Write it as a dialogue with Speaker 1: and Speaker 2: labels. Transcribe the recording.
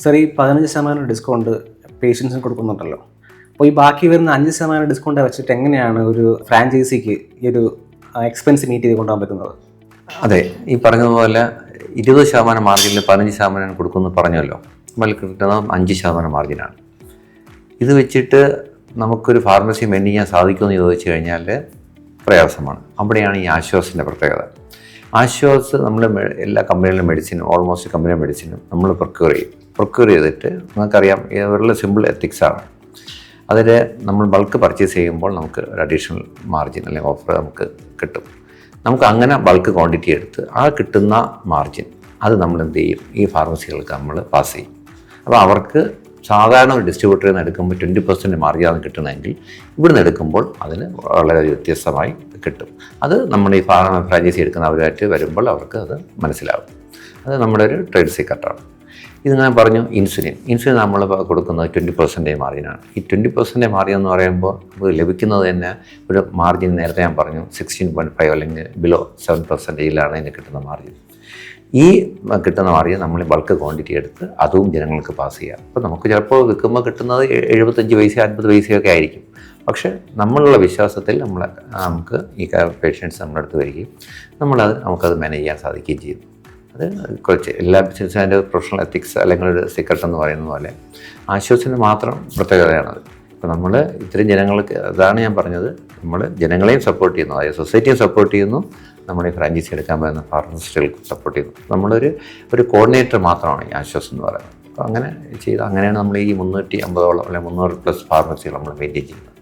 Speaker 1: Sir, ഈ 15% discount പേഷ്യൻസിന് കൊടുക്കുന്നുണ്ടല്ലോ. അപ്പോൾ ഈ ബാക്കി വരുന്ന 5% ഡിസ്കൗണ്ട് വെച്ചിട്ട് എങ്ങനെയാണ് ഒരു ഫ്രാഞ്ചൈസിക്ക് ഈ ഒരു എക്സ്പെൻസ് മീറ്റ് ചെയ്ത് കൊണ്ടുപോകാൻ പറ്റുന്നത്?
Speaker 2: അതെ, ഈ പറഞ്ഞതുപോലെ 20% മാർജിനിൽ 15% കൊടുക്കുമെന്ന് പറഞ്ഞല്ലോ. നമ്മൾ കിട്ടുന്നത് 5% മാർജിനാണ്. ഇത് വെച്ചിട്ട് നമുക്കൊരു ഫാർമസി മെയിൻറ്റെയിൻ ചെയ്യാൻ സാധിക്കുമെന്ന് ചോദിച്ചു കഴിഞ്ഞാൽ പ്രയാസമാണ്. അവിടെയാണ് ഈ ആശ്വാസിൻ്റെ പ്രത്യേകത. ആശ്വാസ് നമ്മൾ എല്ലാ കമ്പനികളിലും മെഡിസിനും, ഓൾമോസ്റ്റ് കമ്പനി മെഡിസിനും നമ്മൾ പ്രൊക്യൂർ ചെയ്തിട്ട് നമുക്കറിയാം ഇവരുടെ സിമ്പിൾ എത്തിക്സാണ്. അതിൽ നമ്മൾ ബൾക്ക് പർച്ചേസ് ചെയ്യുമ്പോൾ നമുക്ക് ഒരു അഡീഷണൽ മാർജിൻ അല്ലെങ്കിൽ ഓഫർ നമുക്ക് കിട്ടും. നമുക്ക് അങ്ങനെ ബൾക്ക് ക്വാണ്ടിറ്റി എടുത്ത് ആ കിട്ടുന്ന മാർജിൻ അത് നമ്മൾ എന്ത് ചെയ്യും, ഈ ഫാർമസികൾക്ക് നമ്മൾ പാസ് ചെയ്യും. അപ്പോൾ അവർക്ക് സാധാരണ ഒരു ഡിസ്ട്രിബ്യൂട്ടറിൽ നിന്ന് എടുക്കുമ്പോൾ 20% മാർജിനാണ് കിട്ടുന്നതെങ്കിൽ ഇവിടുന്ന് എടുക്കുമ്പോൾ അതിന് വളരെ വ്യത്യസ്തമായി കിട്ടും. അത് നമ്മൾ ഈ ഫ്രാഞ്ചൈസി എടുക്കുന്ന അവരുമായിട്ട് വരുമ്പോൾ അവർക്ക് അത് മനസ്സിലാവും. അത് നമ്മുടെ ഒരു ട്രേഡ് സീക്രട്ടാണ്. ഇത് ഞാൻ പറഞ്ഞു, ഇൻസുലിൻ നമ്മൾ കൊടുക്കുന്നത് 20% മാർജിനാണ്. ഈ 20% മാർജിൻ എന്ന് പറയുമ്പോൾ നമുക്ക് ലഭിക്കുന്നത് തന്നെ ഒരു മാർജിൻ നേരത്തെ ഞാൻ പറഞ്ഞു 16.5 അല്ലെങ്കിൽ ബിലോ 7%-ലാണ് ഇതിന് കിട്ടുന്ന മാർജിൻ. ഈ കിട്ടുന്ന മാർജിൻ നമ്മൾ ബൾക്ക് ക്വാണ്ടിറ്റി എടുത്ത് അതും ജനങ്ങൾക്ക് പാസ് ചെയ്യാം. അപ്പോൾ നമുക്ക് ചിലപ്പോൾ വിൽക്കുമ്പോൾ കിട്ടുന്നത് 75 പൈസ 50 പൈസയൊക്കെ ആയിരിക്കും. പക്ഷേ നമ്മളുള്ള വിശ്വാസത്തിൽ നമുക്ക് ഈ പേഷ്യൻസ് നമ്മുടെ അടുത്ത് വരികയും നമുക്കത് മാനേജ് ചെയ്യാൻ സാധിക്കുകയും ചെയ്യും. അത് കുറച്ച് എല്ലാ ബിസിനസ്സും അതിൻ്റെ പ്രൊഫഷണൽ എത്തിക്സ് അല്ലെങ്കിൽ ഒരു സീക്രട്ട് എന്ന് പറയുന്ന പോലെ ആശ്വാസത്തിന് മാത്രം പ്രത്യേകതയാണത്. ഇപ്പോൾ നമ്മൾ ഇത്രയും ജനങ്ങൾക്ക്, അതാണ് ഞാൻ പറഞ്ഞത്, നമ്മൾ ജനങ്ങളെയും സപ്പോർട്ട് ചെയ്യുന്നു, അതായത് സൊസൈറ്റിയും സപ്പോർട്ട് ചെയ്യുന്നു, നമ്മുടെ ഈ ഫ്രാഞ്ചൈസി എടുക്കാൻ പറ്റുന്ന ഫാർമസിസ്റ്റുകൾക്ക് സപ്പോർട്ട് ചെയ്യുന്നു. നമ്മളൊരു കോർഡിനേറ്റർ മാത്രമാണ് ഈ ആശ്വാസം എന്ന് പറയുന്നത്. അപ്പോൾ അങ്ങനെ അങ്ങനെയാണ് നമ്മൾ ഈ 350ഓളം അല്ലെങ്കിൽ 300+ ഫാർമസികൾ നമ്മൾ മെയിൻറ്റെയിൻ ചെയ്യുന്നത്.